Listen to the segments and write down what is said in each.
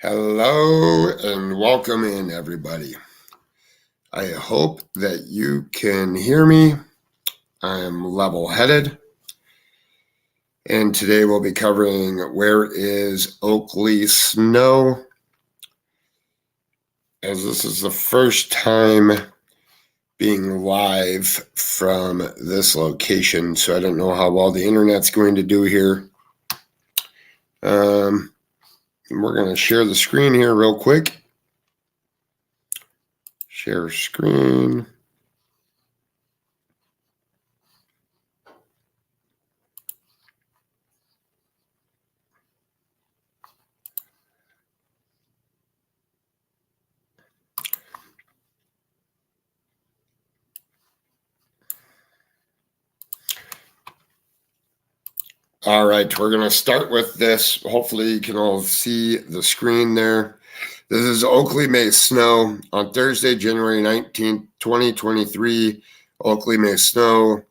Hello and welcome in, everybody. I hope that you can hear me. I am level headed, and today we'll be covering where is Oakley snow, as this is the first time being live from this location, so I don't know how well the internet's going to do here. We're going to share the screen here real quick. Share screen. All right, we're going to start with this. Hopefully you can all see the screen there. This is Oakley May Snow on Thursday, January 19th, 2023. Oakley May Snow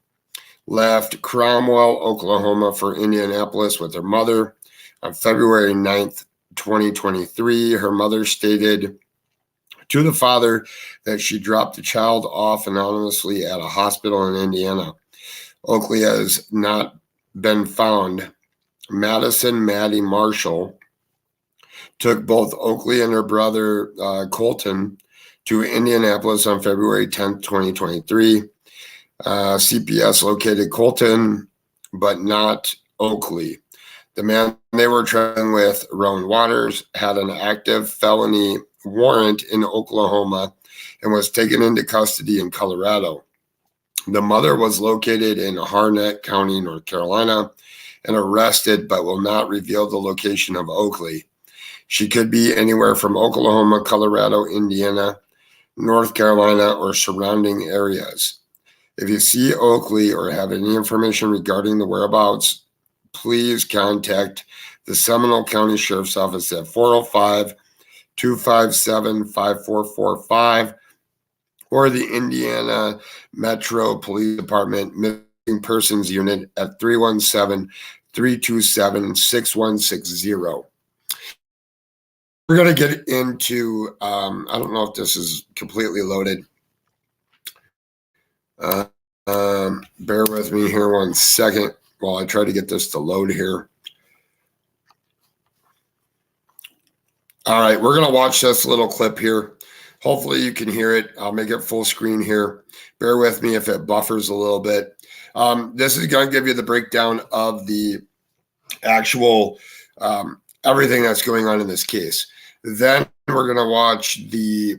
left Cromwell, Oklahoma for Indianapolis with her mother on February 9th, 2023. Her mother stated to the father that she dropped the child off anonymously at a hospital in Indiana. Oakley has not been found. Madison Maddie Marshall took both Oakley and her brother Colton to Indianapolis on February 10th, 2023. CPS located Colton, but not Oakley. The man they were traveling with, Rowan Waters, had an active felony warrant in Oklahoma and was taken into custody in Colorado. The mother was located in Harnett County, North Carolina, and arrested, but will not reveal the location of Oakley. She could be anywhere from Oklahoma, Colorado, Indiana, North Carolina, or surrounding areas. If you see Oakley or have any information regarding the whereabouts, please contact the Seminole County Sheriff's Office at 405-257-5445 or the Indiana Metro Police Department Missing Persons Unit at 317-327-6160. We're going to get into, I don't know if this is completely loaded. Bear with me here 1 second while I try to get this to load here. All right, we're going to watch this little clip here. Hopefully you can hear it. I'll make it full screen here. Bear with me if it buffers a little bit. This is going to give you the breakdown of the actual everything that's going on in this case. Then we're going to watch the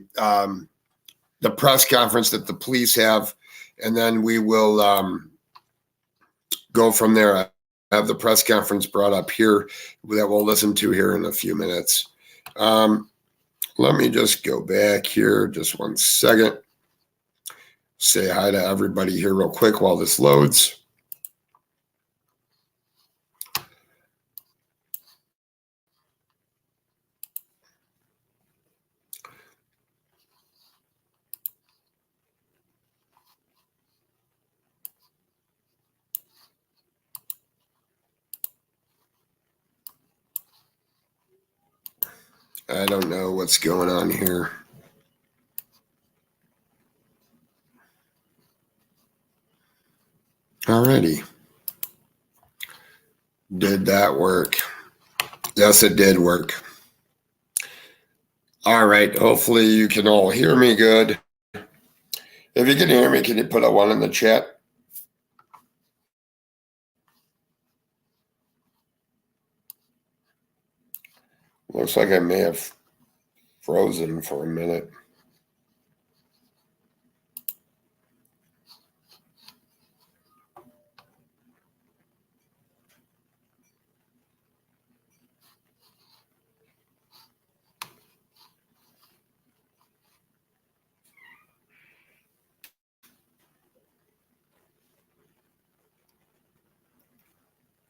press conference that the police have, and then we will go from there. I have the press conference brought up here that we'll listen to here in a few minutes. Let me just go back here just 1 second. Say hi to everybody here real quick while this loads. I don't know what's going on here. Alrighty. Did that work? Yes, it did work. All right. Hopefully you can all hear me good. If you can hear me, can you put a 1 in the chat? Looks like I may have frozen for a minute.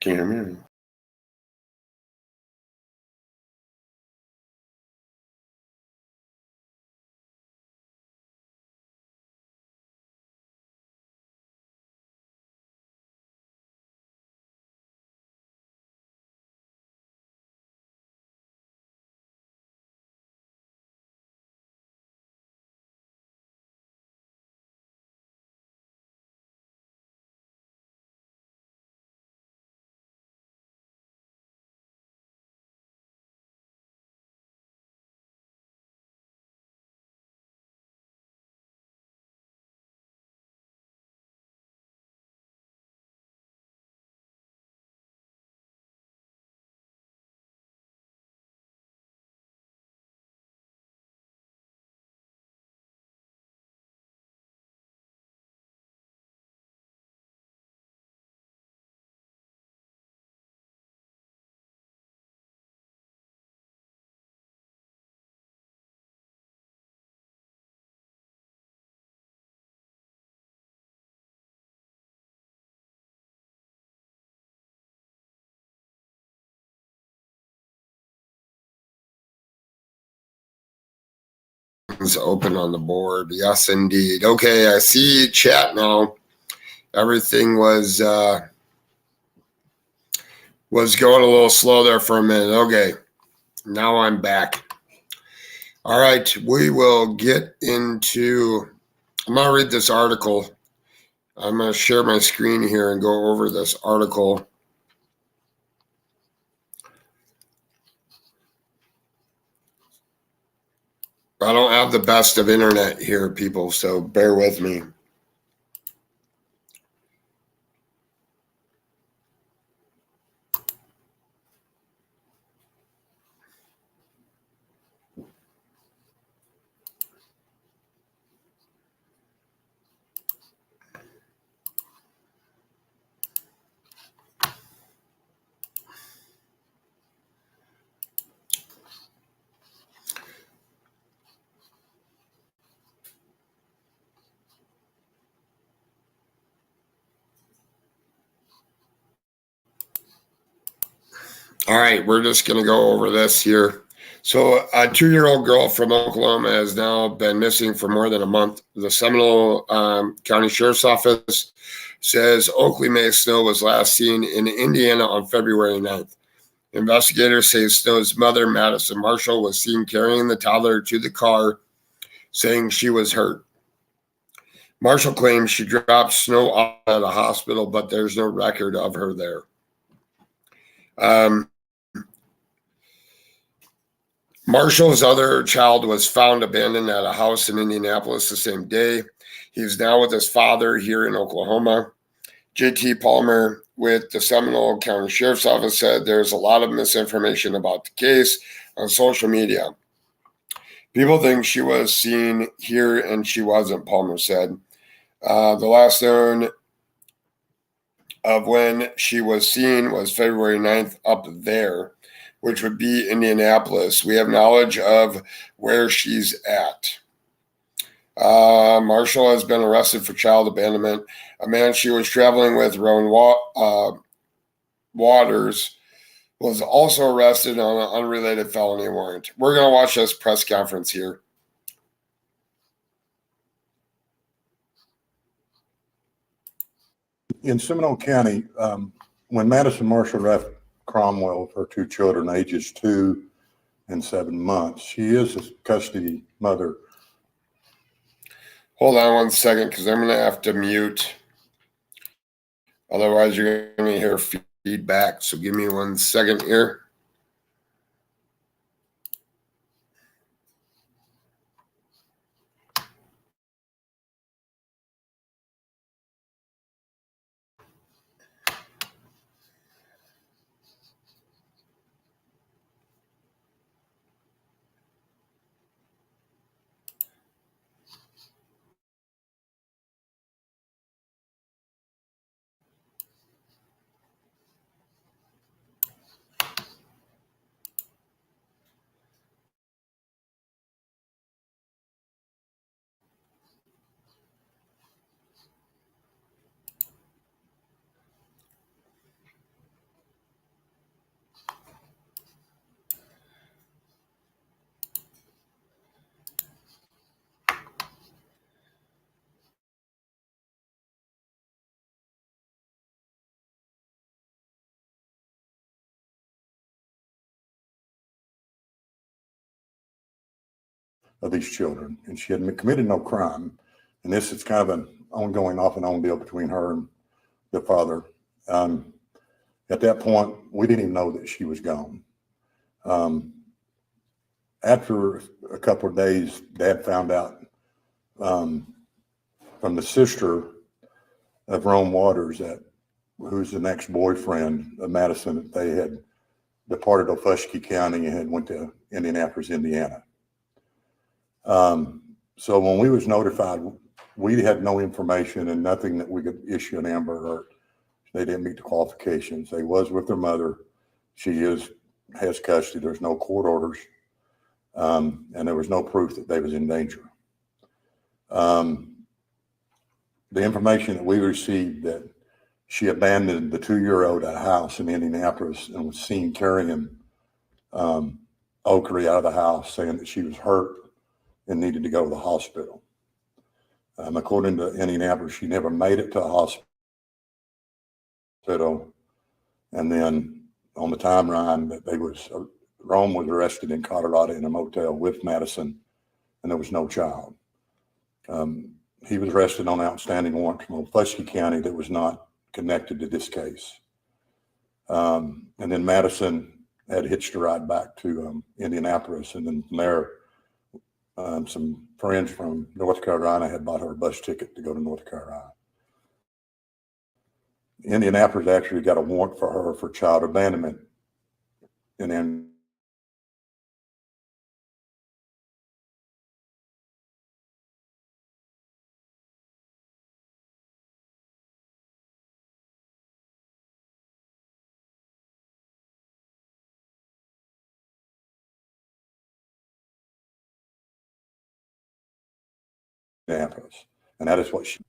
Can you hear me? everything's open on the board. Yes, indeed. Okay, I see chat now. Everything was going a little slow there for a minute. Okay, now I'm back. All right, we will get into, I'm going to read this article. I'm going to share my screen here and go over this article. I don't have the best of internet here, people, so bear with me. All right, we're just going to go over this here. So a 2-year-old girl from Oklahoma has now been missing for more than a month. The Seminole County Sheriff's Office says Oakley May Snow was last seen in Indiana on February 9th. Investigators say Snow's mother, Madison Marshall, was seen carrying the toddler to the car, saying she was hurt. Marshall claims she dropped Snow off at a hospital, but there's no record of her there. Marshall's other child was found abandoned at a house in Indianapolis the same day. He's now with his father here in Oklahoma. J.T. Palmer with the Seminole County Sheriff's Office said there's a lot of misinformation about the case on social media. People think she was seen here and she wasn't, Palmer said. The last known of when she was seen was February 9th up there, which would be Indianapolis. We have knowledge of where she's at. Marshall has been arrested for child abandonment. A man she was traveling with, Rowan Waters, was also arrested on an unrelated felony warrant. We're going to watch this press conference here. In Seminole County, when Madison Marshall left Cromwell with her 2 children, ages 2 and 7 months, she is a custody mother. Hold on one second, because I'm going to have to mute. Otherwise, you're going to hear feedback. So give me 1 second here. Of these children, and she had committed no crime. And this is kind of an ongoing off and on deal between her and the father. At that point, we didn't even know that she was gone. After a couple of days, Dad found out from the sister of Rome Waters, who's the next boyfriend of Madison, that they had departed Ofuskee County and had went to Indianapolis, Indiana. So when we was notified, we had no information and nothing that we could issue an Amber Alert. They didn't meet the qualifications. They was with their mother. She has custody. There's no court orders. And there was no proof that they was in danger. The information that we received that she abandoned the 2-year-old at a house in Indianapolis and was seen carrying Oakley out of the house, saying that she was hurt and needed to go to the hospital. According to Indianapolis, she never made it to a hospital. And then on the timeline that Rome was arrested in Colorado in a motel with Madison, and there was no child. He was arrested on an outstanding warrant from Oakley County that was not connected to this case. And then Madison had hitched a ride back to Indianapolis, and then from there, some friends from North Carolina had bought her a bus ticket to go to North Carolina. Indianapolis actually got a warrant for her for child abandonment, and then Indianapolis, and that is what she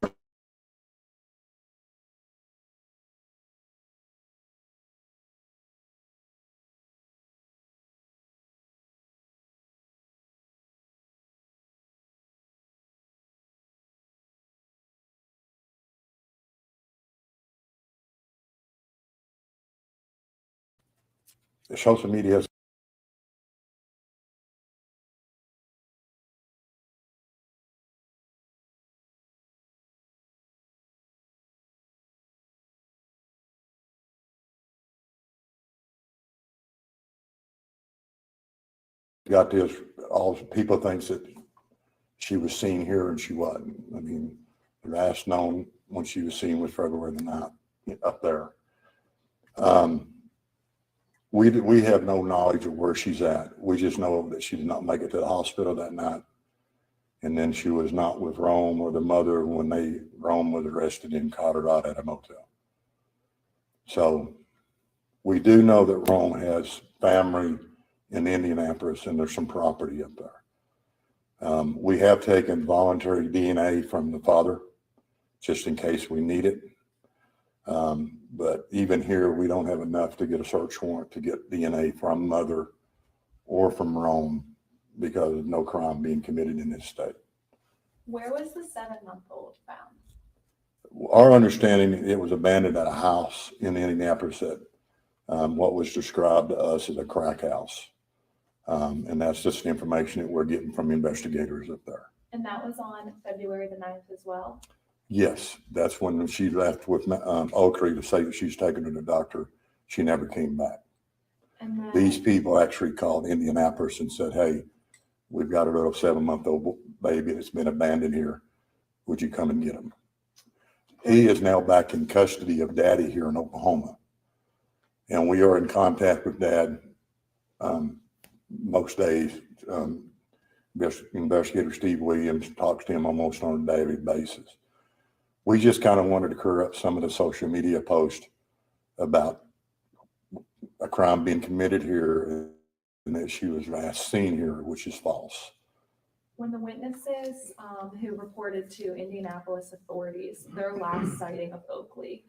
the social media has got this. All people thinks that she was seen here and she wasn't. I mean, the last known when she was seen was February the 9th up there. We have no knowledge of where she's at. We just know that she did not make it to the hospital that night. And then she was not with Rome or the mother when Rome was arrested in Colorado at a motel. So we do know that Rome has family in Indianapolis and there's some property up there. We have taken voluntary DNA from the father just in case we need it. But even here, we don't have enough to get a search warrant to get DNA from mother or from Rome because of no crime being committed in this state. Where was the 7-month-old found? Our understanding, it was abandoned at a house in Indianapolis at what was described to us as a crack house. And that's just the information that we're getting from investigators up there. And that was on February the 9th as well? Yes, that's when she left with Oakley to say that she's taken to the doctor. She never came back. And then, These people actually called Indianapolis and said, hey, we've got a little 7-month-old baby that's been abandoned here. Would you come and get him? He is now back in custody of daddy here in Oklahoma. And we are in contact with dad most days. Investigator Steve Williams talks to him almost on a daily basis. We just kind of wanted to clear up some of the social media posts about a crime being committed here and that she was last seen here, which is false. when the witnesses who reported to Indianapolis authorities their last sighting of Oakley,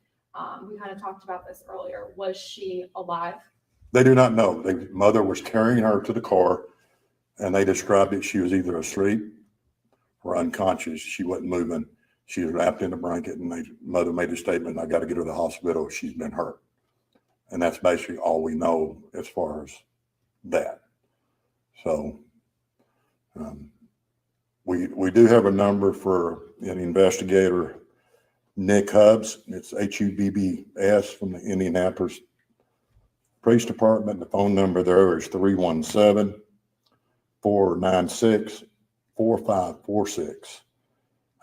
we kind of talked about this earlier, was she alive? They do not know. The mother was carrying her to the car, and they described it. She was either asleep or unconscious. She wasn't moving. She was wrapped in a blanket, and mother made a statement, I got to get her to the hospital. She's been hurt. And that's basically all we know as far as that. So we do have a number for an investigator, Nick Hubbs. It's Hubbs from the Indianapolis Police Department. The phone number there is 317-496-4546.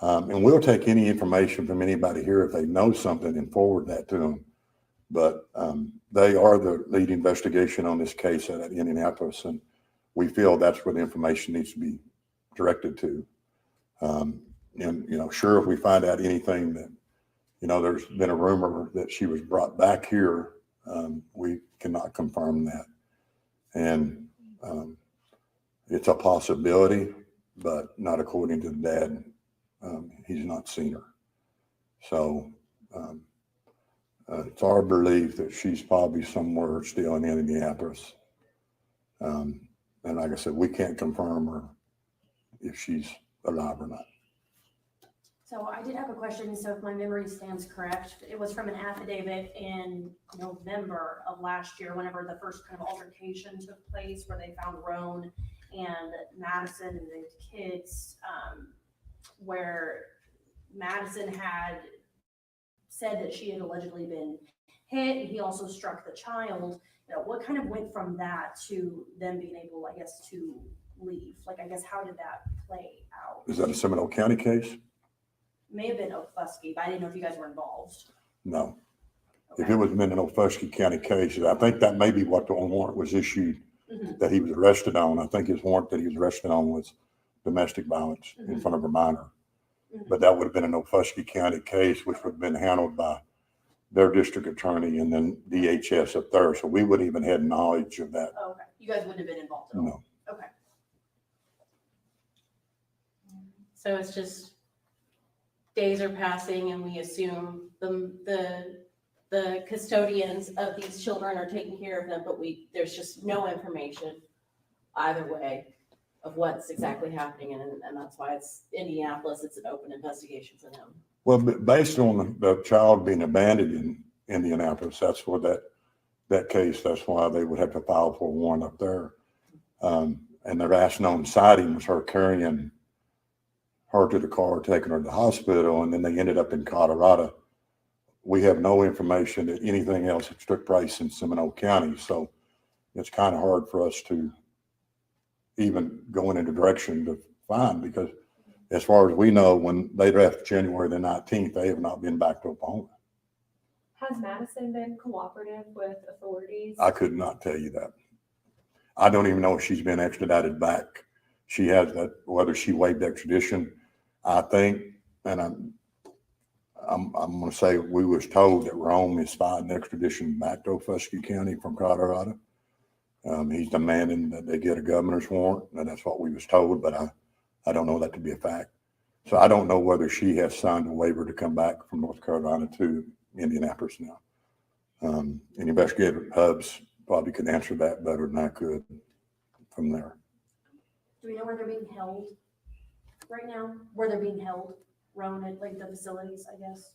And we'll take any information from anybody here if they know something and forward that to them. But they are the lead investigation on this case at Indianapolis, and we feel that's where the information needs to be directed to. And, sure, if we find out anything that, there's been a rumor that she was brought back here, we cannot confirm that. And it's a possibility, but not according to the dad. He's not seen her. So it's our belief that she's probably somewhere still in Indianapolis. And like I said, we can't confirm or if she's alive or not. So I did have a question. So if my memory stands correct, it was from an affidavit in November of last year, whenever the first kind of altercation took place, where they found Roan and Madison and the kids, where Madison had said that she had allegedly been hit, and he also struck the child. What kind of went from that to them being able, I guess, to leave? Like, I guess, how did that play out? Is that a Seminole County case? May have been Oaklee, but I didn't know if you guys were involved. No. Okay. If it was been an Oaklee County case, I think that may be what the warrant was issued that he was arrested on. I think his warrant that he was arrested on was domestic violence in front of a minor. But that would have been an Oaklee County case, which would have been handled by their district attorney and then DHS up there. So we wouldn't even had knowledge of that. Oh, okay. You guys wouldn't have been involved at all? No. Okay. So it's just days are passing and we assume the custodians of these children are taking care of them, but there's just no information either way of what's exactly happening. And that's why it's Indianapolis. It's an open investigation for them. Well, based on the child being abandoned in Indianapolis, that's where that case, that's why they would have to file for a warrant up there. And their last known sighting was her carrying her to the car, taking her to the hospital, and then they ended up in Colorado. We have no information that anything else has took place in Seminole County, so it's kind of hard for us to even go in a direction to find, because as far as we know, when they left January the 19th, they have not been back to Oklahoma. Has Madison been cooperative with authorities? I could not tell you that. I don't even know if she's been extradited back. She has that, whether she waived extradition, I think, and I'm going to say we was told that Rome is filing extradition back to Oaklee County from Colorado. He's demanding that they get a governor's warrant, and that's what we was told, but I don't know that to be a fact. So I don't know whether she has signed a waiver to come back from North Carolina to Indianapolis now. And Investigator Hubbs probably could answer that better than I could from there. Do we know where they're being held right now? Where they're being held? Roan, at like the facilities, I guess.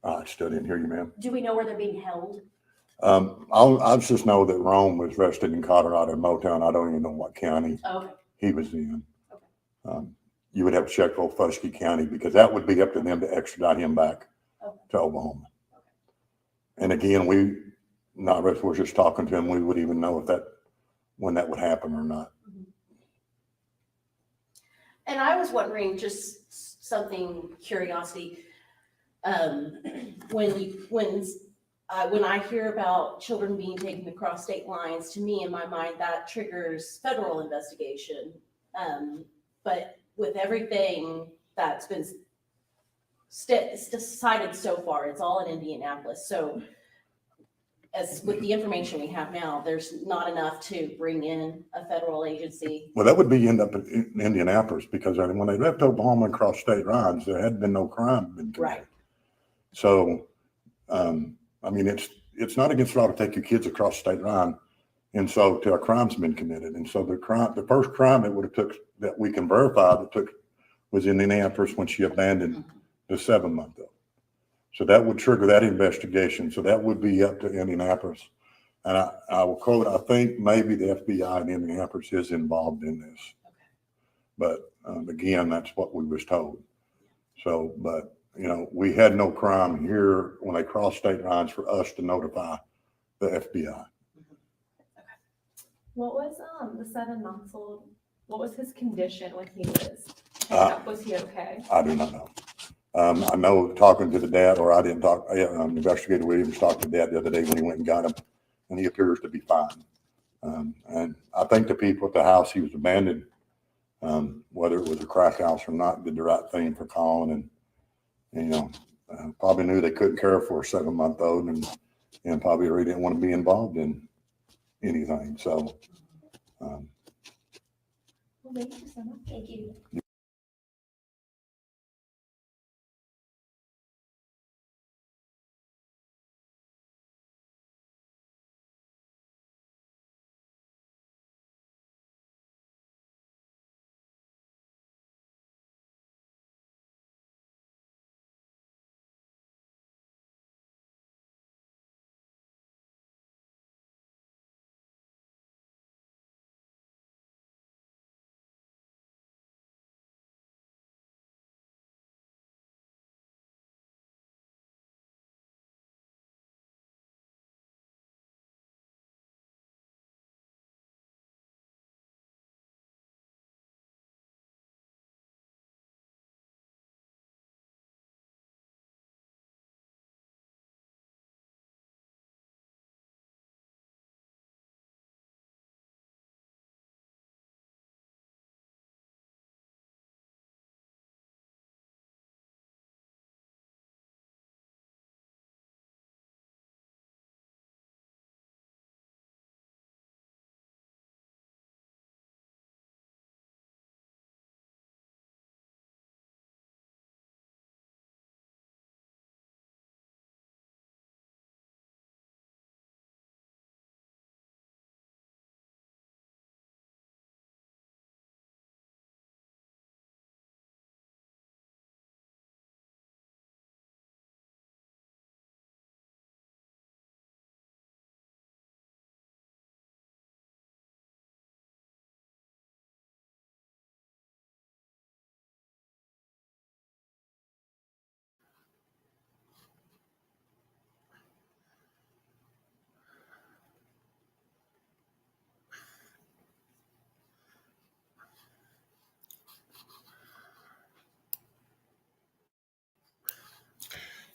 I still didn't hear you, ma'am. Do we know where they're being held? I just know that Rome was arrested in Colorado, Motown. I don't even know what county Okay. he was in. Okay. You would have to check Oaklee County, because that would be up to them to extradite him back to Oklahoma. Okay. And again, we're just talking to him. We would even know when that would happen or not. And I was wondering, just something, curiosity, when I hear about children being taken across state lines, to me, in my mind, that triggers federal investigation. But with everything that's been decided so far, it's all in Indianapolis. So as with the information we have now, there's not enough to bring in a federal agency. Well, that would be end up in Indianapolis, because when they left Oklahoma and crossed state lines, there had been no crime been committed. Right. So, I mean, it's not against the law to take your kids across state line, and so till a crime's been committed. And so the first crime it would have took that we can verify was in Indianapolis when she abandoned the 7-month-old. So that would trigger that investigation. So that would be up to Indianapolis. And I will quote, I think maybe the FBI in Indianapolis is involved in this. Okay. But again, that's what we was told. So, but we had no crime here when they crossed state lines for us to notify the FBI. What was the 7-month-old? What was his condition when he was picked up? Was he okay? I do not know. I know talking to the dad, or I didn't talk, Investigator Williams talked to dad the other day when he went and got him, and he appears to be fine. And I think the people at the house he was abandoned, whether it was a crack house or not, did the right thing for calling, and probably knew they couldn't care for a 7-month-old, and probably really didn't want to be involved in anything. So, Well, thank you so much. Thank you.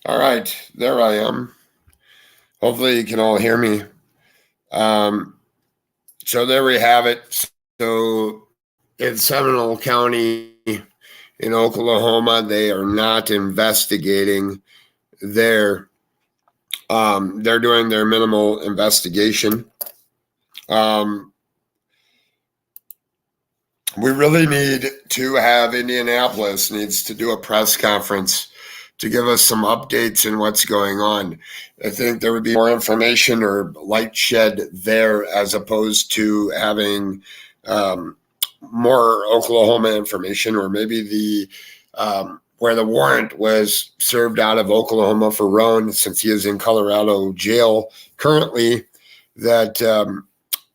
All right, there I am. Hopefully you can all hear me. So there we have it. So in Seminole County in Oklahoma, they are not investigating their they're doing their minimal investigation. We really need to have Indianapolis needs to do a press conference to give us some updates in what's going on. I think there would be more information or light shed there as opposed to having more Oklahoma information, or maybe the where the warrant was served out of Oklahoma for Roan, since he is in Colorado jail currently, that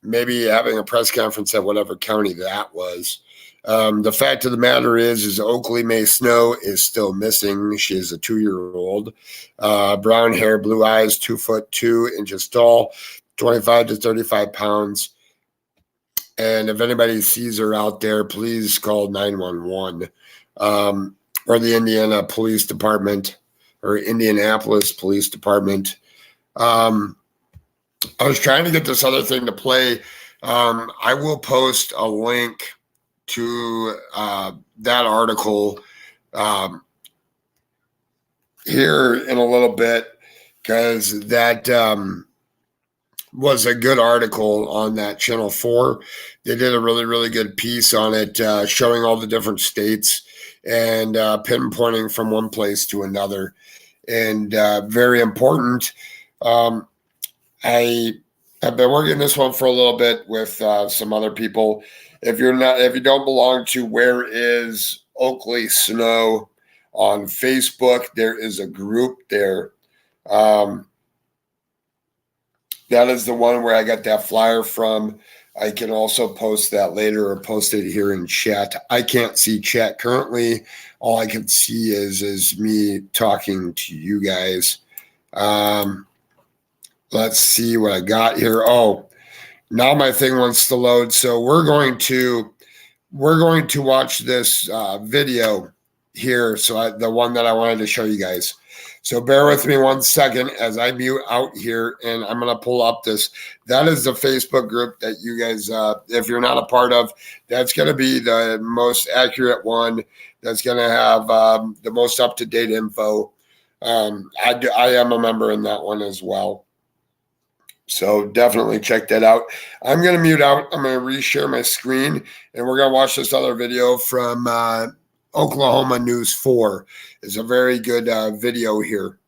maybe having a press conference at whatever county that was. The fact of the matter is Oakley May Snow is still missing. She is a 2-year-old, brown hair, blue eyes, 2'2" tall, 25 to 35 pounds. And if anybody sees her out there, please call 911 or the Indiana Police Department or Indianapolis Police Department. I was trying to get this other thing to play. I will post a link to that article here in a little bit, because that was a good article on that Channel 4. They did a really, really good piece on it, showing all the different states and pinpointing from one place to another. And very important. I have been working this one for a little bit with some other people. If you don't belong to Where is Oakley Snow on Facebook, there is a group there. That is the one where I got that flyer from. I can also post that later or post it here in chat. I can't see chat currently. All I can see is me talking to you guys. Let's see what I got here. Oh, now my thing wants to load. So we're going to watch this video here. So the one that I wanted to show you guys. So bear with me 1 second as I mute out here, and I'm going to pull up this. That is the Facebook group that you guys, if you're not a part of, that's going to be the most accurate one. That's going to have the most up-to-date info. I am a member in that one as well. So definitely check that out. I'm going to mute out. I'm going to reshare my screen, and we're going to watch this other video from Oklahoma News 4. It's a very good video here.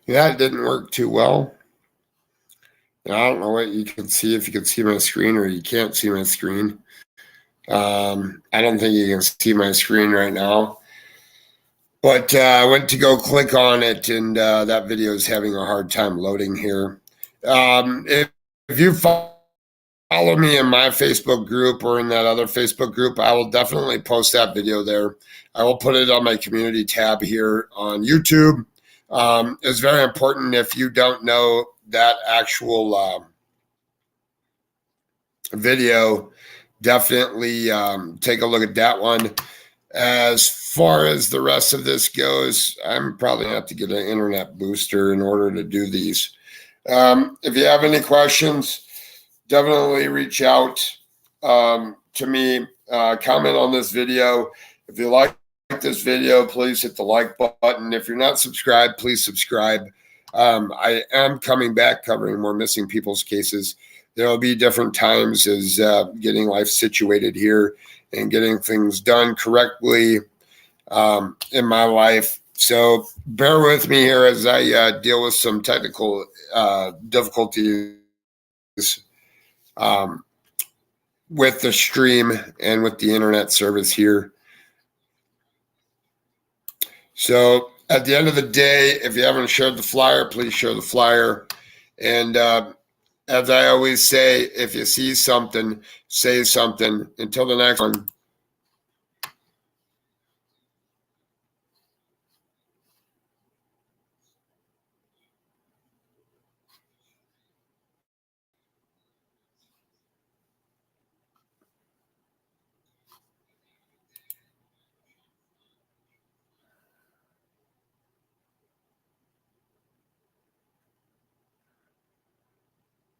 That didn't work too well. I don't know what you can see, if you can see my screen or you can't see my screen. I don't think you can see my screen right now. But I went to go click on it, and that video is having a hard time loading here. If you follow me in my Facebook group or in that other Facebook group, I will definitely post that video there. I will put it on my community tab here on YouTube. It's very important. If you don't know that actual video, definitely take a look at that one. As far as the rest of this goes, I'm probably going to have to get an internet booster in order to do these. If you have any questions, definitely reach out to me, comment on this video. If you like this video, please hit the like button. If you're not subscribed, please subscribe. I am coming back covering more missing people's cases. There will be different times as getting life situated here and getting things done correctly in my life. So bear with me here as I deal with some technical difficulties with the stream and with the internet service here. So at the end of the day, if you haven't shared the flyer, please share the flyer. And as I always say, if you see something, say something. Until the next one,